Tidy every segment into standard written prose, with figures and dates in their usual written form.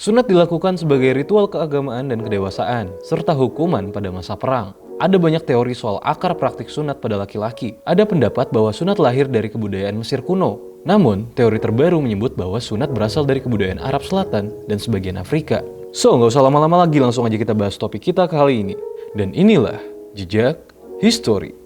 Sunat dilakukan sebagai ritual keagamaan dan kedewasaan, serta hukuman pada masa perang. Ada banyak teori soal akar praktik sunat pada laki-laki. Ada pendapat bahwa sunat lahir dari kebudayaan Mesir kuno. Namun, teori terbaru menyebut bahwa sunat berasal dari kebudayaan Arab Selatan dan sebagian Afrika. So, nggak usah lama-lama lagi, langsung aja kita bahas topik kita kali ini. Dan inilah Jejak History.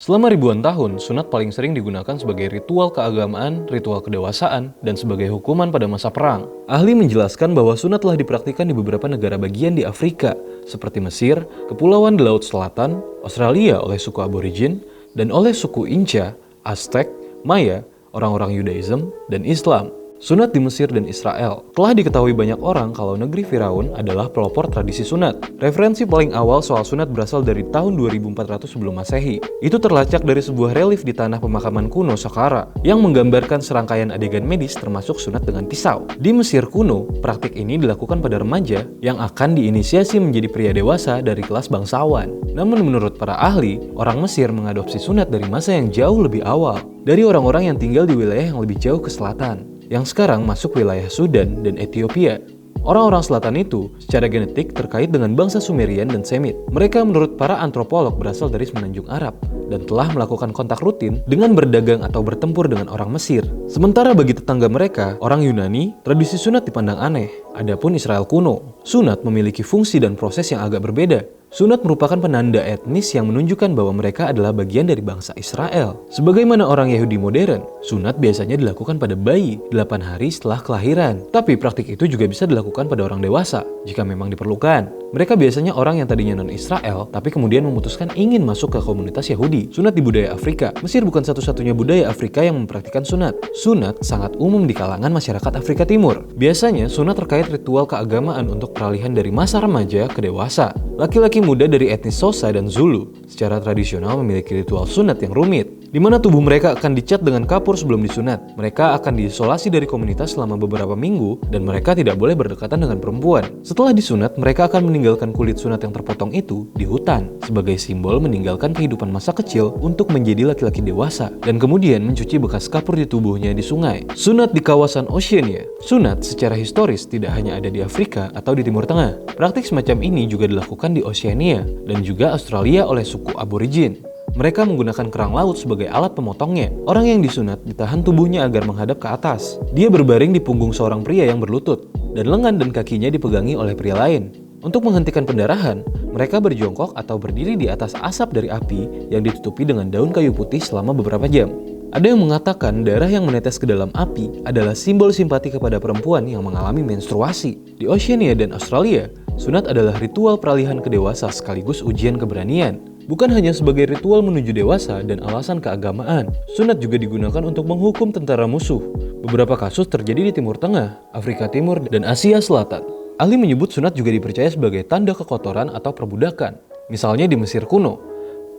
Selama ribuan tahun, sunat paling sering digunakan sebagai ritual keagamaan, ritual kedewasaan, dan sebagai hukuman pada masa perang. Ahli menjelaskan bahwa sunat telah dipraktikkan di beberapa negara bagian di Afrika, seperti Mesir, Kepulauan di Laut Selatan, Australia oleh suku Aborigin, dan oleh suku Inca, Aztec, Maya, orang-orang Yudaism, dan Islam. Sunat di Mesir dan Israel. Telah diketahui banyak orang kalau negeri Firaun adalah pelopor tradisi sunat. Referensi paling awal soal sunat berasal dari tahun 2400 sebelum Masehi. Itu terlacak dari sebuah relief di tanah pemakaman kuno Saqqara yang menggambarkan serangkaian adegan medis termasuk sunat dengan pisau. Di Mesir kuno, praktik ini dilakukan pada remaja yang akan diinisiasi menjadi pria dewasa dari kelas bangsawan. Namun menurut para ahli, orang Mesir mengadopsi sunat dari masa yang jauh lebih awal, dari orang-orang yang tinggal di wilayah yang lebih jauh ke selatan, yang sekarang masuk wilayah Sudan dan Ethiopia. Orang-orang selatan itu secara genetik terkait dengan bangsa Sumerian dan Semit. Mereka menurut para antropolog berasal dari semenanjung Arab dan telah melakukan kontak rutin dengan berdagang atau bertempur dengan orang Mesir. Sementara bagi tetangga mereka, orang Yunani, tradisi sunat dipandang aneh. Adapun Israel kuno, sunat memiliki fungsi dan proses yang agak berbeda. Sunat merupakan penanda etnis yang menunjukkan bahwa mereka adalah bagian dari bangsa Israel. Sebagaimana orang Yahudi modern, sunat biasanya dilakukan pada bayi 8 hari setelah kelahiran. Tapi praktik itu juga bisa dilakukan pada orang dewasa, jika memang diperlukan. Mereka biasanya orang yang tadinya non-Israel, tapi kemudian memutuskan ingin masuk ke komunitas Yahudi. Sunat di budaya Afrika. Mesir bukan satu-satunya budaya Afrika yang mempraktikkan sunat. Sunat sangat umum di kalangan masyarakat Afrika Timur. Biasanya, sunat terkait ritual keagamaan untuk peralihan dari masa remaja ke dewasa. Laki-laki muda dari etnis Xhosa dan Zulu secara tradisional memiliki ritual sunat yang rumit, di mana tubuh mereka akan dicat dengan kapur sebelum disunat. Mereka akan diisolasi dari komunitas selama beberapa minggu dan mereka tidak boleh berdekatan dengan perempuan. Setelah disunat, mereka akan meninggalkan kulit sunat yang terpotong itu di hutan sebagai simbol meninggalkan kehidupan masa kecil untuk menjadi laki-laki dewasa dan kemudian mencuci bekas kapur di tubuhnya di sungai. Sunat di kawasan Oceania. Sunat secara historis tidak hanya ada di Afrika atau di Timur Tengah. Praktik semacam ini juga dilakukan di Oceania dan juga Australia oleh suku Aborigin. Mereka menggunakan kerang laut sebagai alat pemotongnya. Orang yang disunat ditahan tubuhnya agar menghadap ke atas. Dia berbaring di punggung seorang pria yang berlutut, dan lengan dan kakinya dipegangi oleh pria lain. Untuk menghentikan pendarahan, mereka berjongkok atau berdiri di atas asap dari api yang ditutupi dengan daun kayu putih selama beberapa jam. Ada yang mengatakan darah yang menetes ke dalam api adalah simbol simpati kepada perempuan yang mengalami menstruasi. Di Oceania dan Australia, sunat adalah ritual peralihan ke dewasa sekaligus ujian keberanian. Bukan hanya sebagai ritual menuju dewasa dan alasan keagamaan, sunat juga digunakan untuk menghukum tentara musuh. Beberapa kasus terjadi di Timur Tengah, Afrika Timur, dan Asia Selatan. Ahli menyebut sunat juga dipercaya sebagai tanda kekotoran atau perbudakan. Misalnya di Mesir kuno,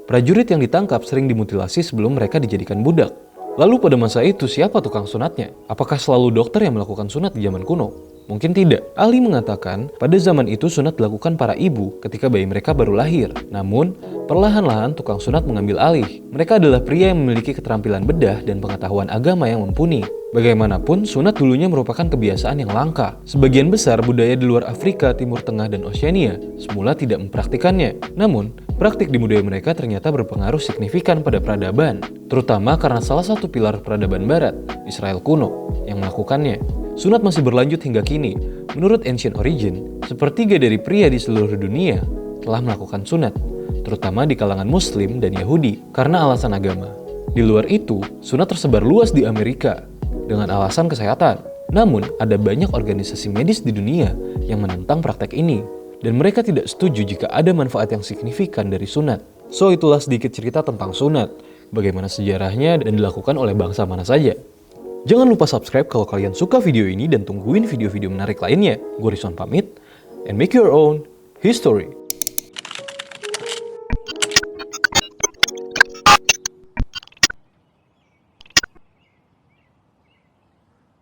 prajurit yang ditangkap sering dimutilasi sebelum mereka dijadikan budak. Lalu pada masa itu siapa tukang sunatnya? Apakah selalu dokter yang melakukan sunat di zaman kuno? Mungkin tidak. Ahli mengatakan, pada zaman itu sunat dilakukan para ibu ketika bayi mereka baru lahir. Namun, perlahan-lahan tukang sunat mengambil alih. Mereka adalah pria yang memiliki keterampilan bedah dan pengetahuan agama yang mumpuni. Bagaimanapun, sunat dulunya merupakan kebiasaan yang langka. Sebagian besar budaya di luar Afrika, Timur Tengah, dan Oceania semula tidak mempraktikannya. Namun, praktik di budaya mereka ternyata berpengaruh signifikan pada peradaban, terutama karena salah satu pilar peradaban Barat, Israel kuno, yang melakukannya. Sunat masih berlanjut hingga kini. Menurut Ancient Origin, sepertiga dari pria di seluruh dunia telah melakukan sunat, terutama di kalangan Muslim dan Yahudi, karena alasan agama. Di luar itu, sunat tersebar luas di Amerika dengan alasan kesehatan. Namun, ada banyak organisasi medis di dunia yang menentang praktek ini, dan mereka tidak setuju jika ada manfaat yang signifikan dari sunat. So, itulah sedikit cerita tentang sunat, bagaimana sejarahnya dan dilakukan oleh bangsa mana saja. Jangan lupa subscribe kalau kalian suka video ini dan tungguin video-video menarik lainnya. Gue Rizwan pamit, and make your own history.